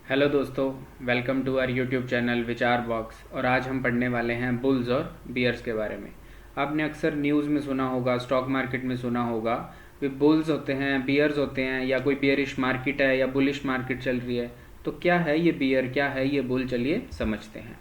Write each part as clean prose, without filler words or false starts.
Hello दोस्तों, welcome to our YouTube channel Vichar box. और आज हम पढ़ने वाले हैं बुल्स और बियर्स के बारे में। आपने अक्सर न्यूज़ में सुना होगा, स्टॉक मार्केट में सुना होगा कि बुल्स होते हैं, बियर्स होते हैं, या कोई बियरिश मार्केट है या बुलिश मार्केट चल रही है। तो क्या है ये बियर, क्या है ये बुल, चलिए समझते हैं।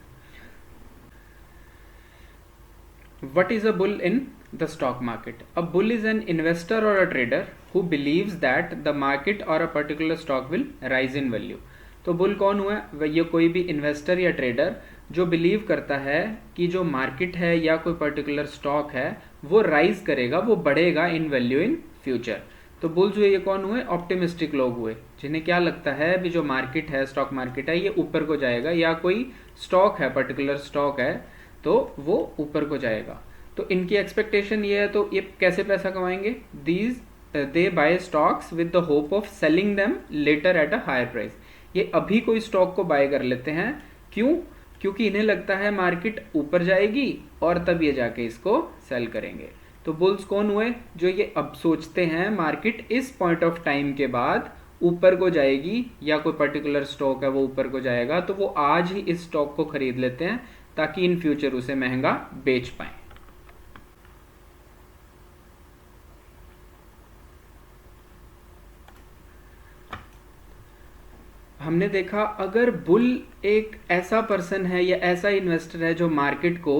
What is a bull in the stock market? A bull is an investor or a trader who believes that the market or a particular stock will rise in value. तो bull कौन हुआ? ये कोई भी investor या trader जो believe करता है कि जो मार्केट है या कोई पर्टिकुलर स्टॉक है वो राइज करेगा, वो बढ़ेगा इन वैल्यू इन फ्यूचर। तो बुल्स हुए, ये कौन हुए? ऑप्टिमिस्टिक लोग हुए, जिन्हें क्या लगता है भी जो मार्केट है, स्टॉक मार्केट है, ये ऊपर को जाएगा, या कोई स्टॉक है, पर्टिकुलर स्टॉक है तो वो ऊपर को जाएगा। तो इनकी एक्सपेक्टेशन ये है, तो ये कैसे पैसा कमाएंगे? These they buy stocks with the hope of selling them later at a higher price. ये अभी कोई स्टॉक को बाय कर लेते हैं, क्यों? क्योंकि इन्हें लगता है मार्केट ऊपर जाएगी और तब ये जाके इसको सेल करेंगे। तो बुल्स कौन हुए? जो ये अब सोचते हैं मार्केट इस पॉइंट ऑफ टाइम के बाद ऊपर को जाएगी, या कोई पर्टिकुलर स्टॉक है वो ऊपर को जाएगा, तो वो आज ही इस स्टॉक को खरीद लेते हैं ताकि इन फ्यूचर उसे महंगा बेच पाए। हमने देखा, अगर बुल एक ऐसा पर्सन है या ऐसा इन्वेस्टर है जो मार्केट को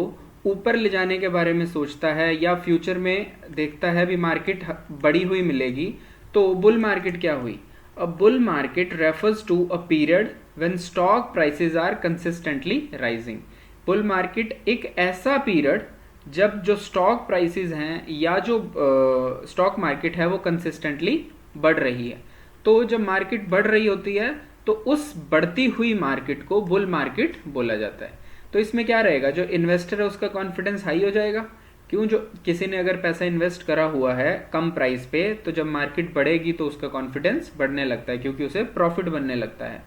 ऊपर ले जाने के बारे में सोचता है या फ्यूचर में देखता है भी मार्केट बढ़ी हुई मिलेगी, तो बुल मार्केट क्या हुई? A bull market refers to a period when stock prices are consistently rising. Bull market एक ऐसा पीरियड जब जो स्टॉक प्राइसेस हैं या जो स्टॉक मार्केट है वो कंसिस्टेंटली बढ़ रही है। तो जब मार्केट बढ़ रही होती है तो उस बढ़ती हुई मार्केट को बुल मार्केट बोला जाता है। तो इसमें क्या रहेगा? जो इन्वेस्टर है उसका कॉन्फिडेंस हाई हो जाएगा। क्यों? जो किसी ने अगर पैसा इन्वेस्ट करा हुआ है कम प्राइस पे, तो जब मार्केट बढ़ेगी तो उसका कॉन्फिडेंस बढ़ने लगता है, क्योंकि उसे प्रॉफिट बनने लगता है।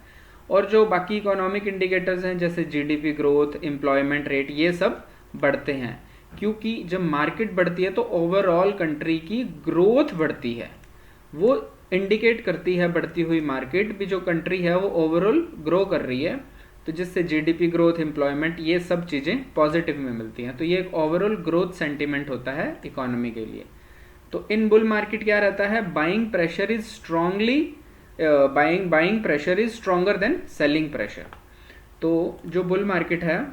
और जो बाकी इकोनॉमिक इंडिकेटर्स हैं जैसे जीडीपी ग्रोथ, एम्प्लॉयमेंट रेट, ये सब बढ़ते हैं, क्योंकि जब मार्केट बढ़ती है तो ओवरऑल कंट्री की ग्रोथ बढ़ती है। वो इंडिकेट करती है बढ़ती हुई मार्केट भी जो कंट्री है वो ओवरऑल ग्रो कर रही है, तो जिससे जीडीपी ग्रोथ, एम्प्लॉयमेंट, ये सब चीज़ें पॉजिटिव में मिलती हैं। तो ये एक ओवरऑल ग्रोथ सेंटिमेंट होता है इकोनॉमी के लिए। तो इन बुल मार्केट क्या रहता है? Buying pressure is strongly buying pressure is stronger than selling pressure. तो जो बुल मार्केट है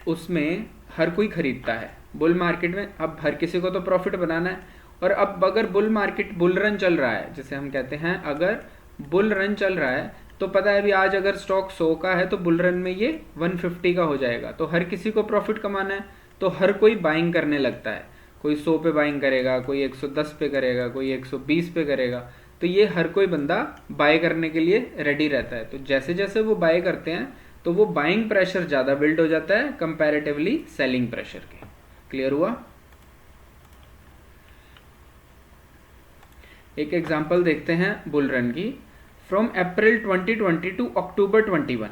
उसमें हर कोई खरीदता है। बुल मार्केट में अब हर किसी को तो प्रॉफिट बनाना है, और अब अगर बुल मार्केट, बुल रन चल रहा है, जैसे हम कहते हैं अगर बुल रन चल रहा है, तो पता है अभी आज अगर स्टॉक 100 का है तो बुल रन में ये 150 का हो जाएगा। तो हर किसी को प्रॉफिट कमाना है, तो हर कोई बाइंग करने लगता है। कोई 100 पे बाइंग करेगा, कोई 110 पे करेगा, कोई 120 पे करेगा। तो ये हर कोई बंदा बाय करने के लिए रेडी रहता है। तो जैसे जैसे वो बाय करते हैं तो वो बाइंग प्रेशर ज़्यादा बिल्ड हो जाता है कंपैरेटिवली सेलिंग प्रेशर के। क्लियर हुआ? एक एग्जांपल देखते हैं बुल रन की। फ्रॉम अप्रैल 2020 टू अक्टूबर 21,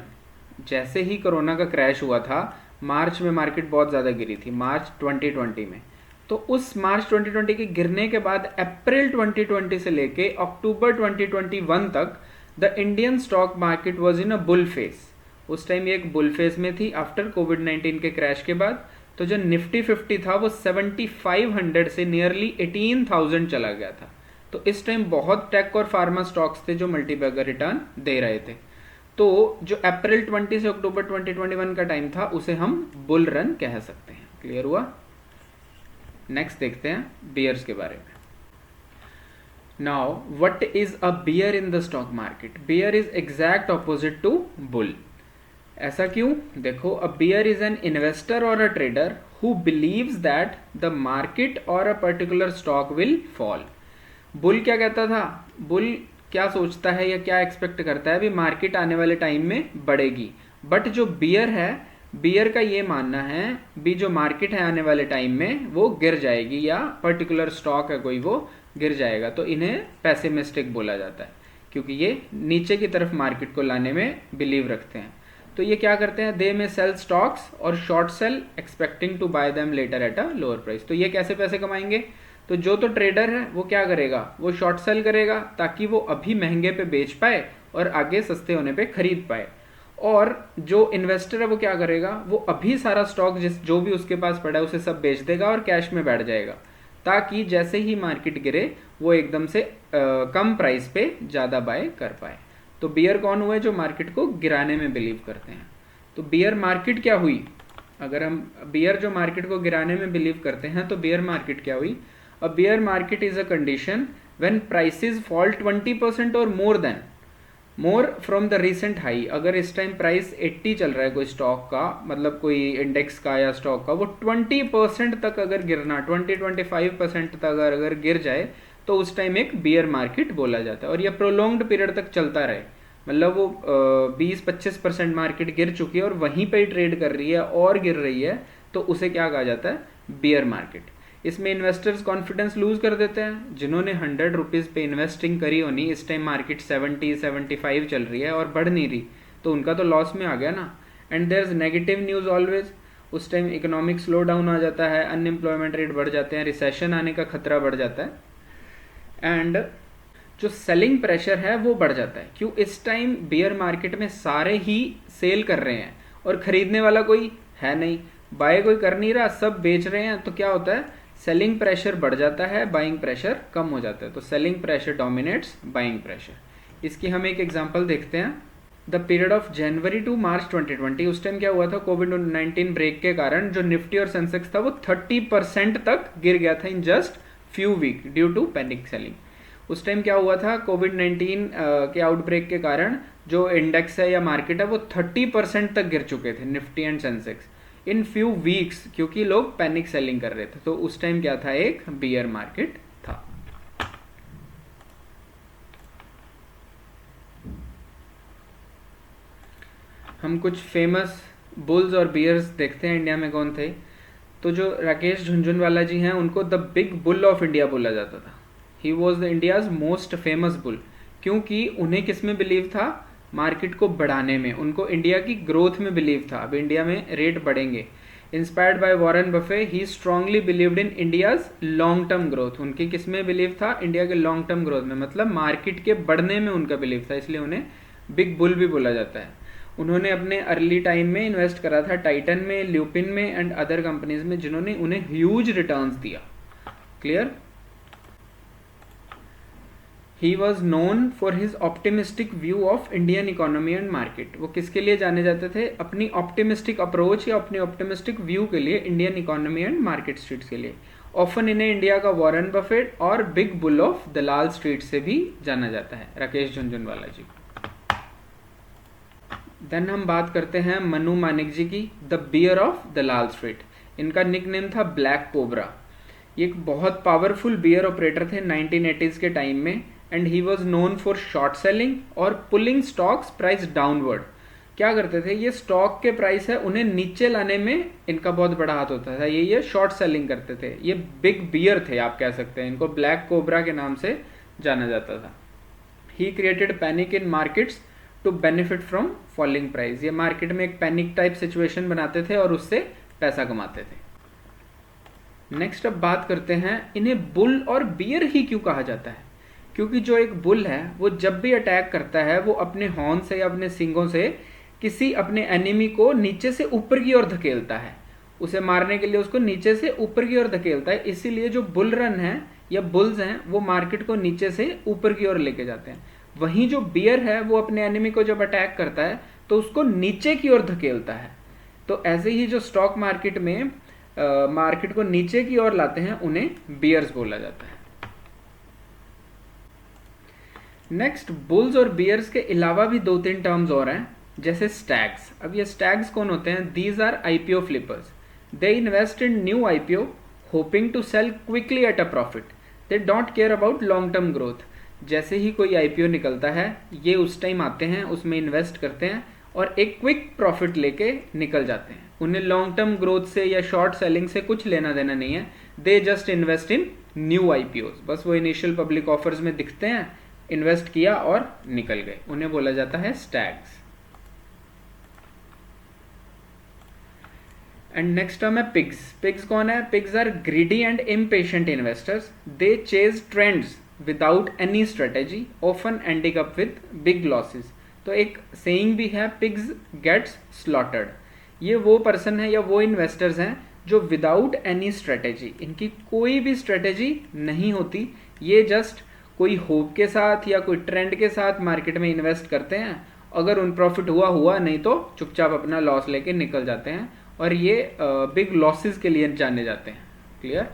जैसे ही कोरोना का क्रैश हुआ था, मार्च में मार्केट बहुत ज़्यादा गिरी थी, मार्च 2020 में। तो उस मार्च 2020 के गिरने के बाद अप्रैल 2020 से लेके अक्टूबर 2021 तक the Indian stock market was in a bull face. उस टाइम ये एक बुल फेस में थी आफ्टर कोविड-19 के क्रैश के बाद। तो जो निफ्टी 50 था वो 7500 से नियरली 18,000 चला गया था। तो इस टाइम बहुत टेक और फार्मा स्टॉक्स थे जो मल्टीबैगर रिटर्न दे रहे थे। तो जो अप्रैल 20 से अक्टूबर 2021 का टाइम था उसे हम बुल रन कह सकते हैं। क्लियर हुआ? नेक्स्ट देखते हैं बियर्स के बारे में। Now what is a bear in the stock market? Bear is exact opposite to bull. ऐसा क्यों? देखो, a bear is an investor or a trader who believes that the market or a particular stock will fall. Bull क्या कहता था? Bull क्या सोचता है या क्या एक्सपेक्ट करता है भी मार्केट आने वाले टाइम में बढ़ेगी। बट जो बियर है, बियर का ये मानना है भी जो मार्केट है आने वाले टाइम में वो गिर जाएगी, या पर्टिकुलर स्टॉक है कोई वो गिर जाएगा। तो इन्हें पेसिमिस्टिक बोला जाता है, क्योंकि ये नीचे की तरफ मार्केट को लाने में बिलीव रखते हैं। तो ये क्या करते हैं? दे में सेल स्टॉक्स और short sell expecting to buy them later at a lower price. तो ये कैसे पैसे कमाएंगे? तो ट्रेडर है वो क्या करेगा? वो शॉर्ट सेल करेगा ताकि वो अभी महंगे पे बेच पाए और आगे सस्ते होने पे खरीद पाए। और जो इन्वेस्टर है वो क्या करेगा, वो अभी सारा स्टॉक जो भी उसके पास पड़ा है उसे सब बेच देगा और कैश में बैठ जाएगा, ताकि जैसे ही मार्केट गिरे वो एकदम से कम प्राइस पे ज़्यादा बाय कर पाए। तो बियर कौन हुए, जो मार्केट को गिराने में बिलीव करते हैं। तो बियर मार्केट क्या हुई, अगर हम बियर जो मार्केट को गिराने में बिलीव करते हैं तो बियर मार्केट क्या हुई। A bear market is a condition when prices fall 20% or more from the recent high. अगर इस टाइम प्राइस 80 चल रहा है कोई स्टॉक का, मतलब कोई इंडेक्स का या स्टॉक का, वो 20% तक अगर गिरना, 20-25% तक अगर गिर जाए तो उस टाइम एक बियर मार्केट बोला जाता है। और ये प्रोलॉन्ग्ड पीरियड तक चलता रहे, मतलब वो 20-25% मार्केट गिर चुकी है और वहीं पे ही ट्रेड कर रही है और गिर रही है, तो उसे क्या कहा जाता है, बियर मार्केट। इसमें इन्वेस्टर्स कॉन्फिडेंस लूज कर देते हैं। जिन्होंने 100 रुपीज़ पे इन्वेस्टिंग करी होनी, इस टाइम मार्केट 70-75 चल रही है और बढ़ नहीं रही, तो उनका तो लॉस में आ गया ना। And there is negative news always, उस टाइम इकोनॉमिक स्लो डाउन आ जाता है, अनएम्प्लॉयमेंट रेट बढ़ जाते हैं, रिसेशन आने का खतरा बढ़ जाता है, एंड जो सेलिंग प्रेशर है वो बढ़ जाता है। क्यों, इस टाइम बियर मार्केट में सारे ही सेल कर रहे हैं और खरीदने वाला कोई है नहीं, बाय कोई कर नहीं रहा, सब बेच रहे हैं, तो क्या होता है, सेलिंग प्रेशर बढ़ जाता है, बाइंग प्रेशर कम हो जाता है। तो selling pressure dominates buying pressure. इसकी हम एक एग्जांपल देखते हैं। The period of January to March 2020, उस टाइम क्या हुआ था, कोविड-19 ब्रेक के कारण जो निफ्टी और सेंसेक्स था वो 30% तक गिर गया था in just few week due to panic selling. उस टाइम क्या हुआ था, कोविड-19 के आउटब्रेक के कारण जो इंडेक्स है या मार्केट है वो 30% तक गिर चुके थे, Nifty and Sensex, in few weeks, क्योंकि लोग पैनिक सेलिंग कर रहे थे। तो उस टाइम क्या था, एक बियर मार्केट था। हम कुछ फेमस बुल्स और बियर्स देखते हैं इंडिया में कौन थे। तो जो राकेश झुनझुनवाला जी हैं, उनको the big bull of India बोला जाता था। He was the India's most famous bull, क्योंकि उन्हें किस में बिलीव था, मार्केट को बढ़ाने में, उनको इंडिया की ग्रोथ में बिलीव था। अब इंडिया में रेट बढ़ेंगे। Inspired by Warren Buffett, he strongly believed in India's long term growth. उनकी किस में बिलीव था, इंडिया के लॉन्ग टर्म ग्रोथ में, मतलब मार्केट के बढ़ने में उनका बिलीव था, इसलिए उन्हें बिग बुल भी बोला जाता है। उन्होंने अपने अर्ली टाइम में इन्वेस्ट करा था टाइटन में, ल्यूपिन में एंड अदर कंपनीज में, जिन्होंने उन्हें ह्यूज रिटर्न्स दिया। Clear. He was known for his optimistic view of Indian economy and market. वो किसके लिए जाने जाते थे, अपनी optimistic approach या अपनी optimistic view के लिए, Indian economy and market streets के लिए। ऑफन इन्हें इंडिया का वॉरेन बफेट और big bull of Dalal street से भी जाना जाता है, राकेश झुनझुनवाला जी। देन हम बात करते हैं मनु मानिक जी की, the bear of Dalal Street. इनका निक नेम था ब्लैक कोबरा। ये एक बहुत पावरफुल बियर ऑपरेटर थे 1980s के टाइम में, and he was known for short selling और पुलिंग स्टॉक्स प्राइस डाउनवर्ड। क्या करते थे, ये स्टॉक के प्राइस है उन्हें नीचे लाने में इनका बहुत बड़ा हाथ होता था, ये शॉर्ट सेलिंग करते थे। ये बिग बियर थे, आप कह सकते हैं, इनको ब्लैक कोबरा के नाम से जाना जाता था। He created panic in markets to benefit from falling price. ये मार्केट में एक पैनिक टाइप सिचुएशन बनाते थे और उससे पैसा कमाते थे। नेक्स्ट अब बात करते हैं, इन्हें बुल और बियर ही क्यों कहा जाता है। क्योंकि जो एक बुल है वो जब भी अटैक करता है वो अपने हॉर्न से या अपने सींगों से किसी अपने एनिमी को नीचे से ऊपर की ओर धकेलता है, उसे मारने के लिए उसको नीचे से ऊपर की ओर धकेलता है। इसीलिए जो बुल रन है या बुल्स हैं वो मार्केट को नीचे से ऊपर की ओर लेके जाते हैं। वहीं जो बियर है वो अपने एनिमी को जब अटैक करता है तो उसको नीचे की ओर धकेलता है। तो ऐसे ही जो स्टॉक मार्केट में मार्केट को नीचे की ओर लाते हैं उन्हें बियर्स बोला जाता है। नेक्स्ट, बुल्स और बियर्स के अलावा भी 2-3 टर्म्स और हैं, जैसे स्टैग्स। अब ये स्टैग्स कौन होते हैं, these are IPO flippers. They invest in new IPO hoping to sell quickly at a profit. They don't care about long term growth. जैसे ही कोई आईपीओ निकलता है ये उस टाइम आते हैं, उसमें इन्वेस्ट करते हैं और एक क्विक प्रॉफिट लेके निकल जाते हैं। उन्हें लॉन्ग टर्म ग्रोथ से या शॉर्ट सेलिंग से कुछ लेना देना नहीं है। They just invest in new IPOs. बस वो इनिशियल पब्लिक ऑफर्स में दिखते हैं, इन्वेस्ट किया और निकल गए, उन्हें बोला जाता है स्टैग्स। एंड नेक्स्ट टर्म है पिग्स। पिग्स कौन है, pigs are greedy and impatient investors. They chase trends without any strategy often ending up with big losses. तो एक सेइंग भी है, पिग्स गेट्स स्लॉटर्ड। ये वो पर्सन है या वो इन्वेस्टर्स हैं जो विदाउट एनी स्ट्रेटेजी, इनकी कोई भी स्ट्रेटेजी नहीं होती, ये जस्ट कोई होप के साथ या कोई ट्रेंड के साथ मार्केट में इन्वेस्ट करते हैं। अगर उन प्रॉफिट हुआ हुआ, नहीं तो चुपचाप अपना लॉस लेके निकल जाते हैं, और ये बिग लॉसेस के लिए जाने जाते हैं। क्लियर?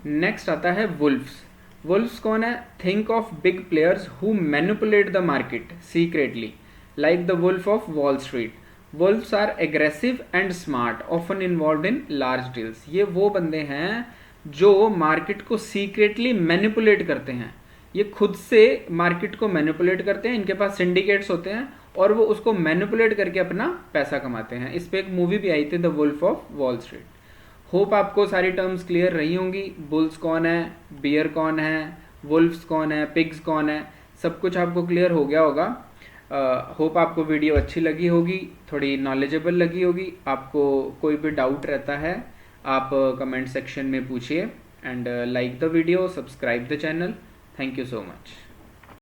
नेक्स्ट आता है वुल्फ्स। वुल्फ्स कौन है? Think of big players who manipulate the market secretly, like the wolf of Wall Street. Wolfs are aggressive and smart, often involve in large deals. ये वो बंदे हैं जो मार्केट को सीक्रेटली मैनिपुलेट करते हैं, ये खुद से मार्केट को मैनिपुलेट करते हैं, इनके पास सिंडिकेट्स होते हैं और वो उसको मैनिपुलेट करके अपना पैसा कमाते हैं। इस पे एक मूवी भी आई थी, the wolf of Wall Street. Hope आपको सारी टर्म्स क्लियर रही होंगी। बुल्स कौन है, बियर कौन है, वुल्फ्स कौन है, पिग्स कौन है, सब कुछ आपको क्लियर हो गया होगा। होप आपको वीडियो अच्छी लगी होगी, थोड़ी नॉलेजेबल लगी होगी। आपको कोई भी डाउट रहता है आप कमेंट सेक्शन में पूछिए, and like the video, subscribe the channel. Thank you so much.